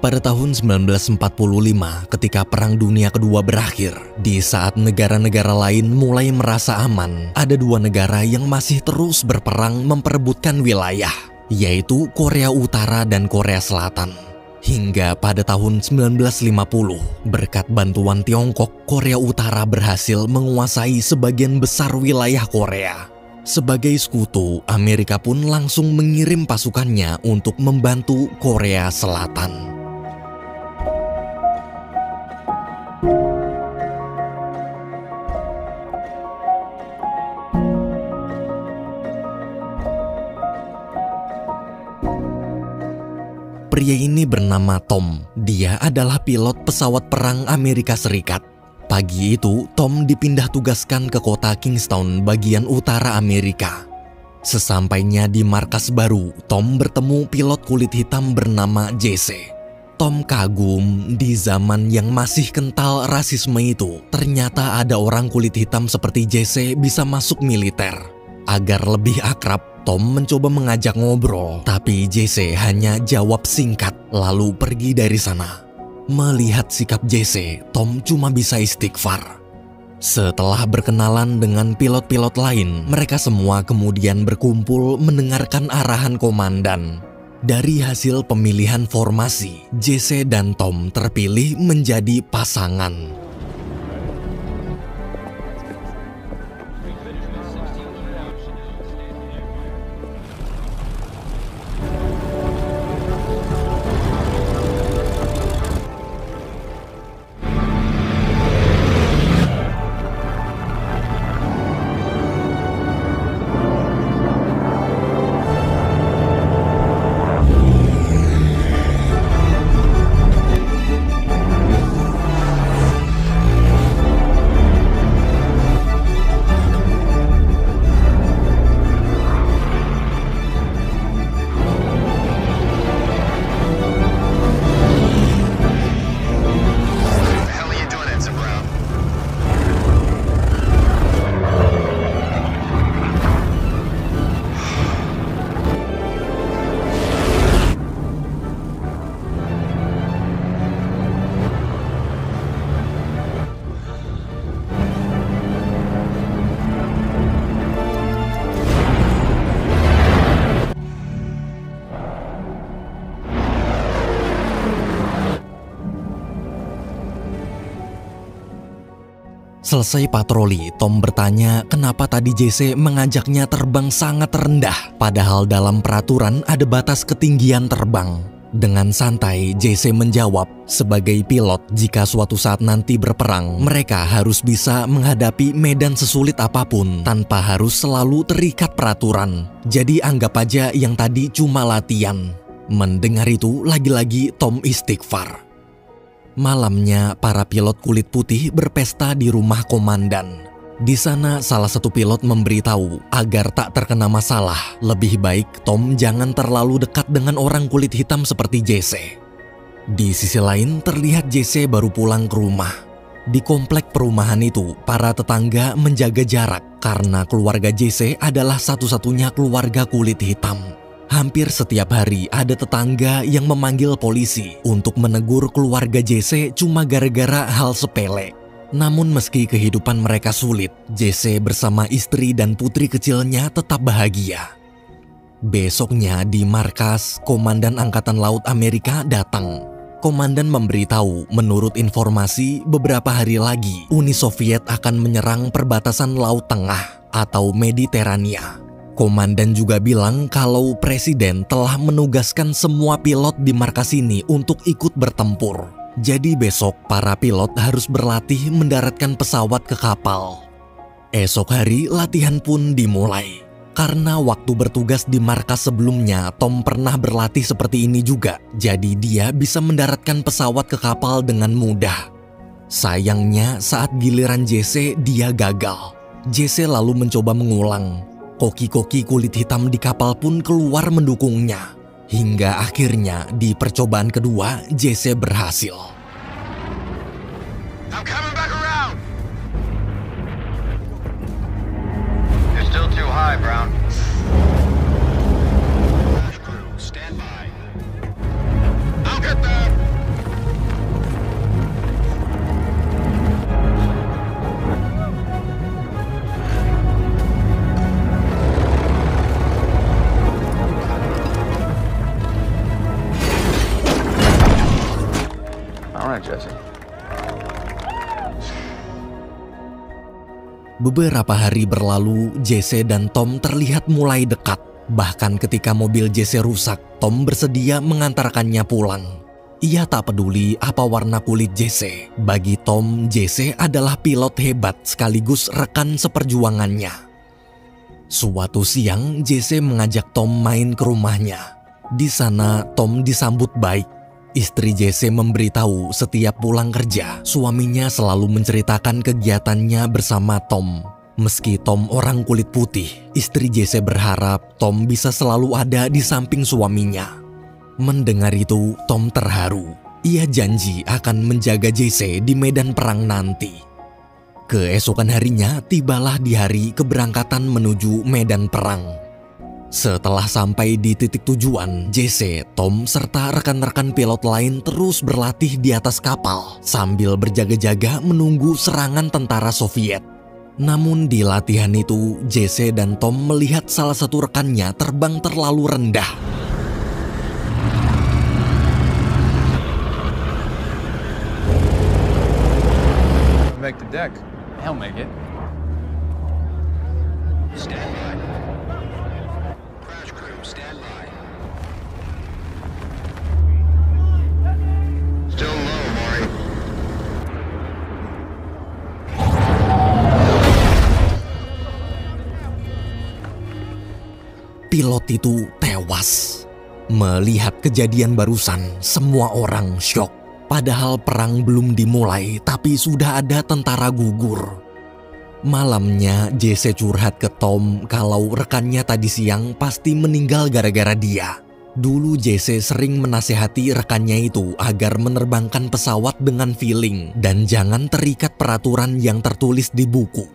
Pada tahun 1945, ketika Perang Dunia Kedua berakhir, di saat negara-negara lain mulai merasa aman, ada dua negara yang masih terus berperang memperebutkan wilayah, yaitu Korea Utara dan Korea Selatan. Hingga pada tahun 1950, berkat bantuan Tiongkok, Korea Utara berhasil menguasai sebagian besar wilayah Korea. Sebagai sekutu, Amerika pun langsung mengirim pasukannya untuk membantu Korea Selatan. Pria ini bernama Tom. Dia adalah pilot pesawat perang Amerika Serikat. Pagi itu, Tom dipindah tugaskan ke kota Kingstown, bagian utara Amerika. Sesampainya di markas baru, Tom bertemu pilot kulit hitam bernama Jesse. Tom kagum di zaman yang masih kental rasisme itu. Ternyata ada orang kulit hitam seperti Jesse bisa masuk militer. Agar lebih akrab, Tom mencoba mengajak ngobrol, tapi Jesse hanya jawab singkat lalu pergi dari sana. Melihat sikap Jesse, Tom cuma bisa istighfar. Setelah berkenalan dengan pilot-pilot lain, mereka semua kemudian berkumpul mendengarkan arahan komandan. Dari hasil pemilihan formasi, Jesse dan Tom terpilih menjadi pasangan. Selesai patroli, Tom bertanya kenapa tadi Jesse mengajaknya terbang sangat rendah, padahal dalam peraturan ada batas ketinggian terbang. Dengan santai, Jesse menjawab, sebagai pilot, jika suatu saat nanti berperang, mereka harus bisa menghadapi medan sesulit apapun tanpa harus selalu terikat peraturan. Jadi anggap aja yang tadi cuma latihan. Mendengar itu, lagi-lagi Tom istighfar. Malamnya, para pilot kulit putih berpesta di rumah komandan. Di sana, salah satu pilot memberitahu agar tak terkena masalah, lebih baik Tom jangan terlalu dekat dengan orang kulit hitam seperti Jesse. Di sisi lain, terlihat Jesse baru pulang ke rumah. Di komplek perumahan itu, para tetangga menjaga jarak karena keluarga Jesse adalah satu-satunya keluarga kulit hitam. Hampir setiap hari ada tetangga yang memanggil polisi untuk menegur keluarga Jesse cuma gara-gara hal sepele. Namun meski kehidupan mereka sulit, Jesse bersama istri dan putri kecilnya tetap bahagia. Besoknya di markas, Komandan Angkatan Laut Amerika datang. Komandan memberitahu menurut informasi beberapa hari lagi Uni Soviet akan menyerang perbatasan Laut Tengah atau Mediterania. Komandan juga bilang kalau presiden telah menugaskan semua pilot di markas ini untuk ikut bertempur. Jadi besok para pilot harus berlatih mendaratkan pesawat ke kapal. Esok hari latihan pun dimulai. Karena waktu bertugas di markas sebelumnya Tom pernah berlatih seperti ini juga. Jadi dia bisa mendaratkan pesawat ke kapal dengan mudah. Sayangnya saat giliran Jesse dia gagal. Jesse lalu mencoba mengulang. Koki-koki kulit hitam di kapal pun keluar mendukungnya. Hingga akhirnya di percobaan kedua, Jesse berhasil. I'm coming back around. You're still too high, Brown. Stand by. I'll get there. Gimana, Jesse? Beberapa hari berlalu, Jesse dan Tom terlihat mulai dekat. Bahkan ketika mobil Jesse rusak, Tom bersedia mengantarkannya pulang. Ia tak peduli apa warna kulit Jesse. Bagi Tom, Jesse adalah pilot hebat sekaligus rekan seperjuangannya. Suatu siang, Jesse mengajak Tom main ke rumahnya. Di sana, Tom disambut baik. Istri Jesse memberitahu setiap pulang kerja, suaminya selalu menceritakan kegiatannya bersama Tom. Meski Tom orang kulit putih, istri Jesse berharap Tom bisa selalu ada di samping suaminya. Mendengar itu, Tom terharu. Ia janji akan menjaga Jesse di medan perang nanti. Keesokan harinya, tibalah di hari keberangkatan menuju medan perang. Setelah sampai di titik tujuan, Jesse, Tom, serta rekan-rekan pilot lain terus berlatih di atas kapal sambil berjaga-jaga menunggu serangan tentara Soviet. Namun di latihan itu, Jesse dan Tom melihat salah satu rekannya terbang terlalu rendah. Make the deck. He'll make it. Stand by. Crash crew, stand by. Still low, Maury. Pilot itu tewas. Melihat kejadian barusan, semua orang syok. Padahal perang belum dimulai, tapi sudah ada tentara gugur. Malamnya, Jesse curhat ke Tom kalau rekannya tadi siang pasti meninggal gara-gara dia. Dulu Jesse sering menasehati rekannya itu agar menerbangkan pesawat dengan feeling dan jangan terikat peraturan yang tertulis di buku.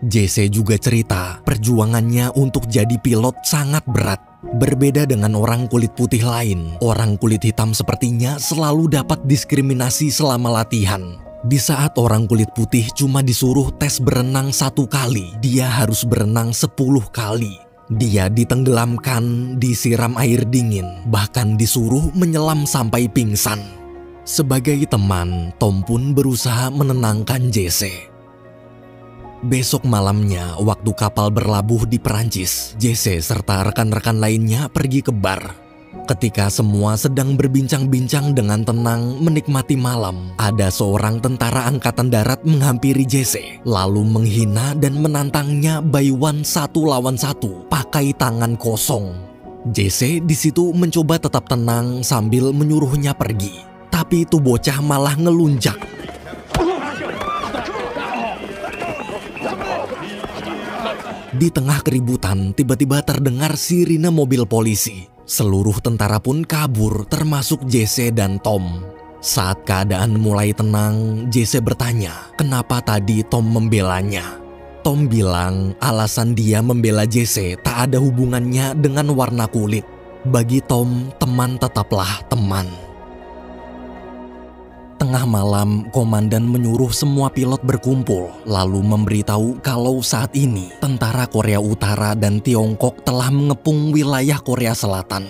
Jesse juga cerita perjuangannya untuk jadi pilot sangat berat. Berbeda dengan orang kulit putih lain, orang kulit hitam sepertinya selalu dapat diskriminasi selama latihan. Di saat orang kulit putih cuma disuruh tes berenang 1 kali, dia harus berenang 10 kali. Dia ditenggelamkan, disiram air dingin, bahkan disuruh menyelam sampai pingsan. Sebagai teman, Tom pun berusaha menenangkan Jesse. Besok malamnya, waktu kapal berlabuh di Perancis, Jesse serta rekan-rekan lainnya pergi ke bar. Ketika semua sedang berbincang-bincang dengan tenang menikmati malam, ada seorang tentara angkatan darat menghampiri Jesse, lalu menghina dan menantangnya by one 1 lawan 1 pakai tangan kosong. Jesse di situ mencoba tetap tenang sambil menyuruhnya pergi, tapi itu bocah malah ngelunjak. Di tengah keributan, tiba-tiba terdengar sirine mobil polisi. Seluruh tentara pun kabur, termasuk Jesse dan Tom. Saat keadaan mulai tenang, Jesse bertanya, kenapa tadi Tom membelanya? Tom bilang alasan dia membela Jesse tak ada hubungannya dengan warna kulit. Bagi Tom, teman tetaplah teman. Tengah malam, komandan menyuruh semua pilot berkumpul, lalu memberitahu kalau saat ini tentara Korea Utara dan Tiongkok telah mengepung wilayah Korea Selatan.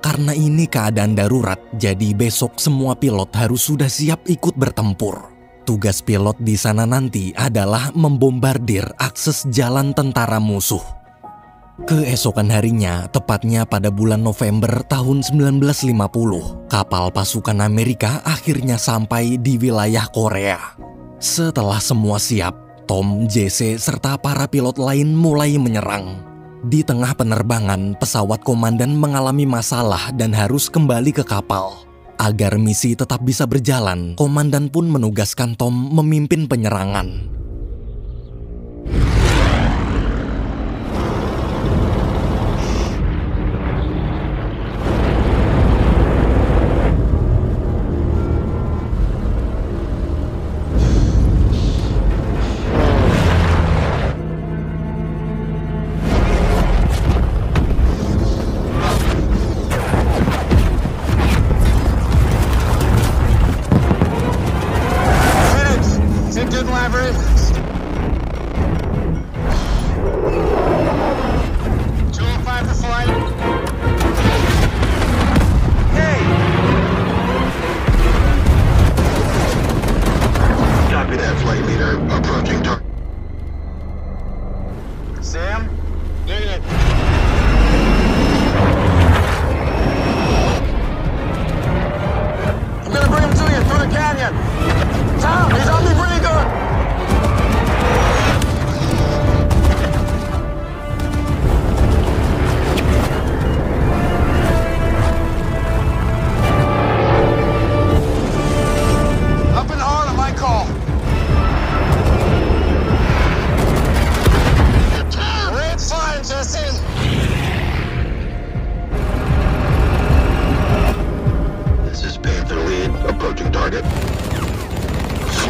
Karena ini keadaan darurat, jadi besok semua pilot harus sudah siap ikut bertempur. Tugas pilot di sana nanti adalah membombardir akses jalan tentara musuh. Keesokan harinya, tepatnya pada bulan November tahun 1950, kapal pasukan Amerika akhirnya sampai di wilayah Korea. Setelah semua siap, Tom, Jesse, serta para pilot lain mulai menyerang. Di tengah penerbangan, pesawat komandan mengalami masalah dan harus kembali ke kapal. Agar misi tetap bisa berjalan, komandan pun menugaskan Tom memimpin penyerangan.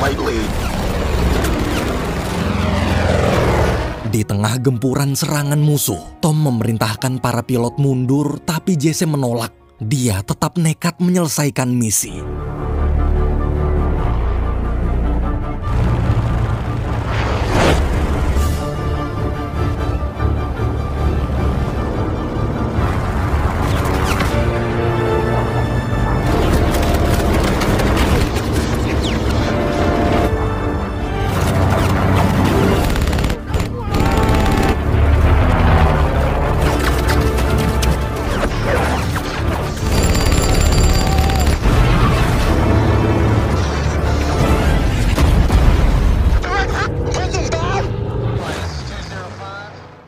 slight lead. Di tengah gempuran serangan musuh, Tom memerintahkan para pilot mundur, tapi Jesse menolak. Dia tetap nekat menyelesaikan misi.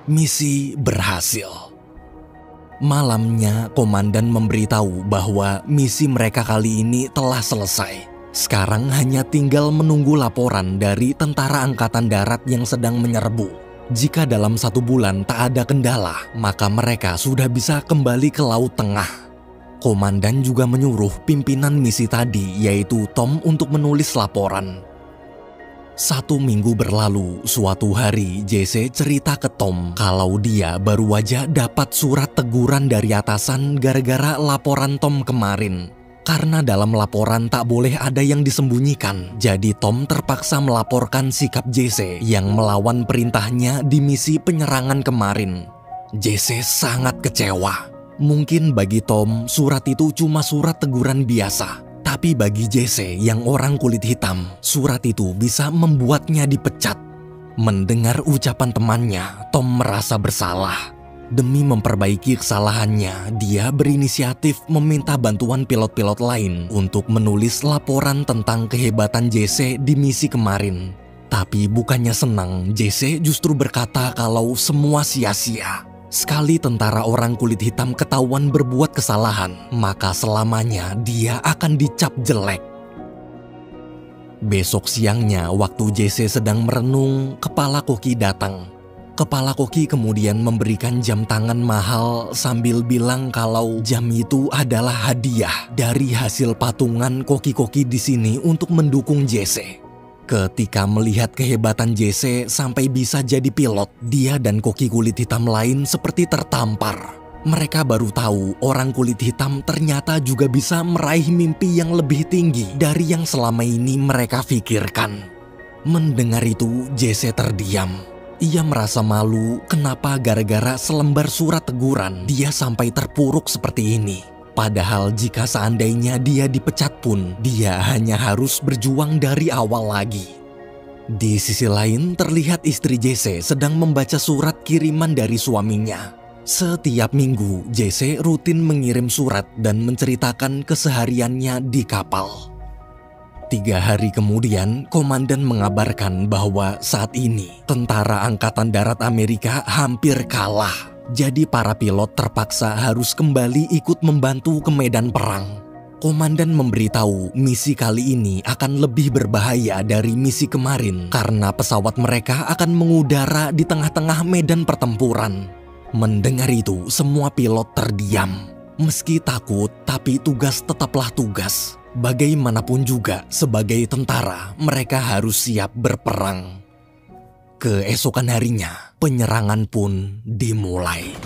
Misi berhasil. Malamnya, komandan memberitahu bahwa misi mereka kali ini telah selesai. Sekarang hanya tinggal menunggu laporan dari tentara angkatan darat yang sedang menyerbu. Jika dalam 1 bulan tak ada kendala, maka mereka sudah bisa kembali ke Laut Tengah. Komandan juga menyuruh pimpinan misi tadi, yaitu Tom, untuk menulis laporan. 1 minggu berlalu, suatu hari Jesse cerita ke Tom kalau dia baru aja dapat surat teguran dari atasan gara-gara laporan Tom kemarin. Karena dalam laporan tak boleh ada yang disembunyikan, jadi Tom terpaksa melaporkan sikap Jesse yang melawan perintahnya di misi penyerangan kemarin. Jesse sangat kecewa. Mungkin bagi Tom, surat itu cuma surat teguran biasa. Tapi bagi Jesse yang orang kulit hitam, surat itu bisa membuatnya dipecat. Mendengar ucapan temannya, Tom merasa bersalah. Demi memperbaiki kesalahannya, dia berinisiatif meminta bantuan pilot-pilot lain untuk menulis laporan tentang kehebatan Jesse di misi kemarin. Tapi bukannya senang, Jesse justru berkata kalau semua sia-sia. Sekali tentara orang kulit hitam ketahuan berbuat kesalahan, maka selamanya dia akan dicap jelek. Besok siangnya, waktu Jesse sedang merenung, Kepala Koki datang. Kepala Koki kemudian memberikan jam tangan mahal sambil bilang kalau jam itu adalah hadiah dari hasil patungan koki-koki di sini untuk mendukung Jesse. Ketika melihat kehebatan Jesse sampai bisa jadi pilot, dia dan koki kulit hitam lain seperti tertampar. Mereka baru tahu orang kulit hitam ternyata juga bisa meraih mimpi yang lebih tinggi dari yang selama ini mereka pikirkan. Mendengar itu, Jesse terdiam. Ia merasa malu kenapa gara-gara selembar surat teguran dia sampai terpuruk seperti ini. Padahal jika seandainya dia dipecat pun, dia hanya harus berjuang dari awal lagi. Di sisi lain, terlihat istri Jesse sedang membaca surat kiriman dari suaminya. Setiap minggu, Jesse rutin mengirim surat dan menceritakan kesehariannya di kapal. 3 hari kemudian, komandan mengabarkan bahwa saat ini tentara angkatan darat Amerika hampir kalah. Jadi para pilot terpaksa harus kembali ikut membantu ke medan perang. Komandan memberitahu misi kali ini akan lebih berbahaya dari misi kemarin karena pesawat mereka akan mengudara di tengah-tengah medan pertempuran. Mendengar itu, semua pilot terdiam. Meski takut, tapi tugas tetaplah tugas. Bagaimanapun juga, sebagai tentara, mereka harus siap berperang. Keesokan harinya, penyerangan pun dimulai.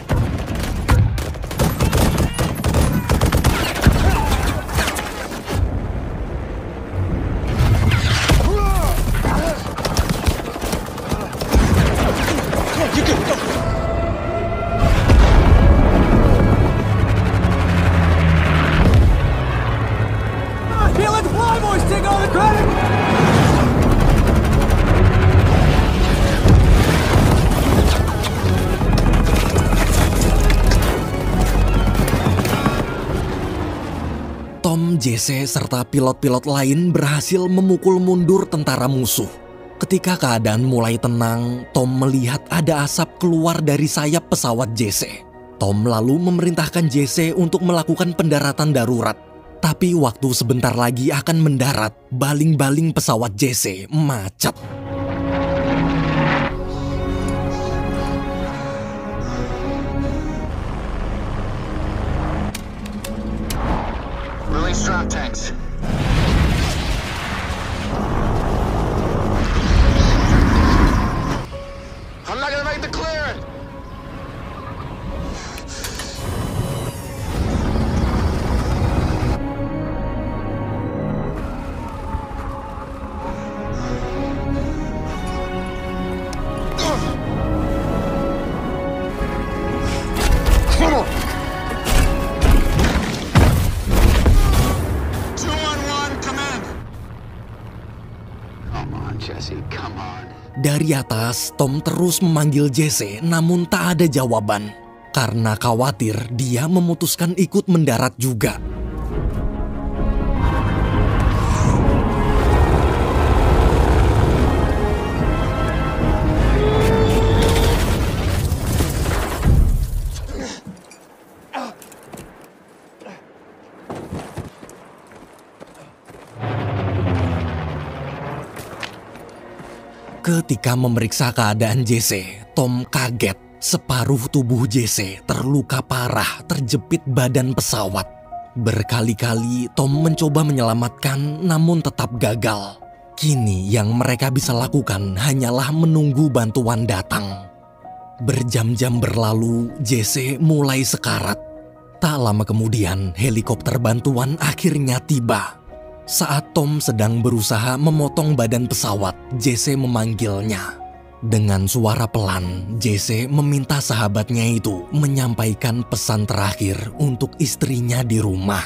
Tom, Jesse, serta pilot-pilot lain berhasil memukul mundur tentara musuh. Ketika keadaan mulai tenang, Tom melihat ada asap keluar dari sayap pesawat Jesse. Tom lalu memerintahkan Jesse untuk melakukan pendaratan darurat. Tapi waktu sebentar lagi akan mendarat, baling-baling pesawat Jesse macet. Release drop tanks. Jesse, come on. Dari atas, Tom terus memanggil Jesse namun tak ada jawaban. Karena khawatir, dia memutuskan ikut mendarat juga. Ketika memeriksa keadaan Jesse, Tom kaget. Separuh tubuh Jesse terluka parah terjepit badan pesawat. Berkali-kali Tom mencoba menyelamatkan namun tetap gagal. Kini yang mereka bisa lakukan hanyalah menunggu bantuan datang. Berjam-jam berlalu, Jesse mulai sekarat. Tak lama kemudian helikopter bantuan akhirnya tiba. Saat Tom sedang berusaha memotong badan pesawat, Jesse memanggilnya. Dengan suara pelan, Jesse meminta sahabatnya itu menyampaikan pesan terakhir untuk istrinya di rumah.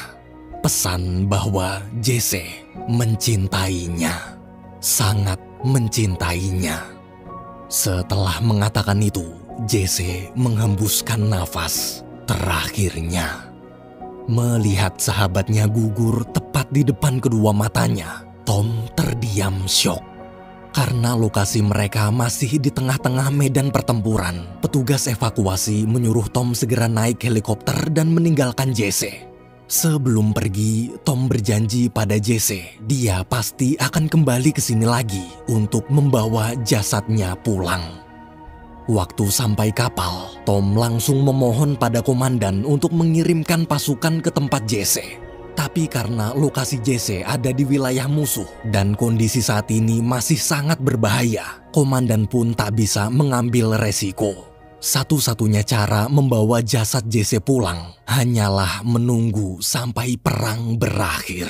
Pesan bahwa Jesse mencintainya, sangat mencintainya. Setelah mengatakan itu, Jesse menghembuskan nafas terakhirnya. Melihat sahabatnya gugur tepat di depan kedua matanya, Tom terdiam syok. Karena lokasi mereka masih di tengah-tengah medan pertempuran, petugas evakuasi menyuruh Tom segera naik helikopter dan meninggalkan Jesse. Sebelum pergi, Tom berjanji pada Jesse, dia pasti akan kembali ke sini lagi untuk membawa jasadnya pulang. Waktu sampai kapal, Tom langsung memohon pada komandan untuk mengirimkan pasukan ke tempat Jesse. Tapi karena lokasi Jesse ada di wilayah musuh dan kondisi saat ini masih sangat berbahaya, komandan pun tak bisa mengambil resiko. Satu-satunya cara membawa jasad Jesse pulang hanyalah menunggu sampai perang berakhir.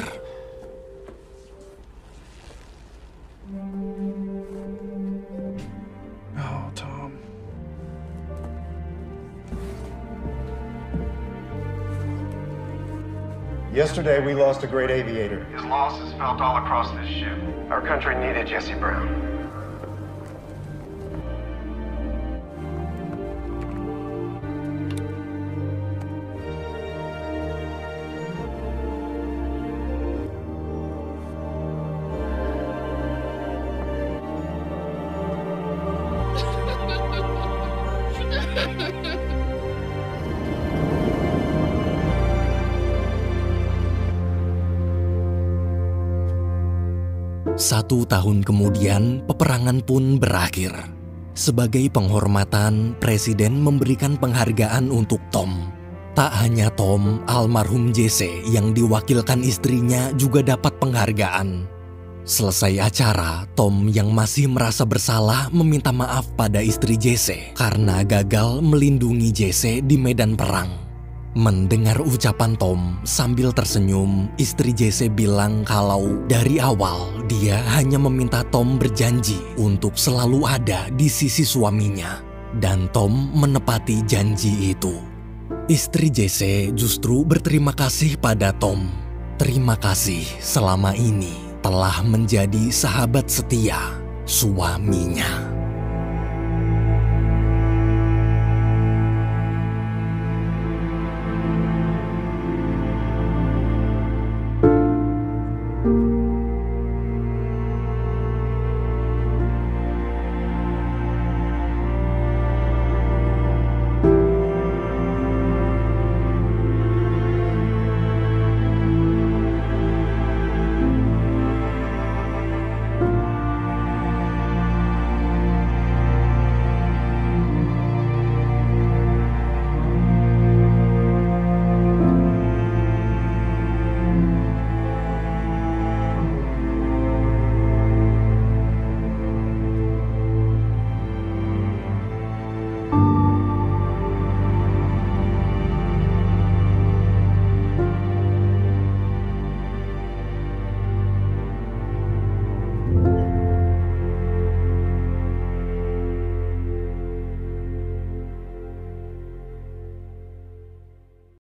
Oh, Tom. Yesterday, we lost a great aviator. His loss is felt all across this ship. Our country needed Jesse Brown. Satu tahun kemudian, peperangan pun berakhir. Sebagai penghormatan, Presiden memberikan penghargaan untuk Tom. Tak hanya Tom, almarhum Jesse yang diwakilkan istrinya juga dapat penghargaan. Selesai acara, Tom yang masih merasa bersalah meminta maaf pada istri Jesse karena gagal melindungi Jesse di medan perang. Mendengar ucapan Tom, sambil tersenyum, istri Jesse bilang kalau dari awal dia hanya meminta Tom berjanji untuk selalu ada di sisi suaminya. Dan Tom menepati janji itu. Istri Jesse justru berterima kasih pada Tom. Terima kasih selama ini telah menjadi sahabat setia suaminya.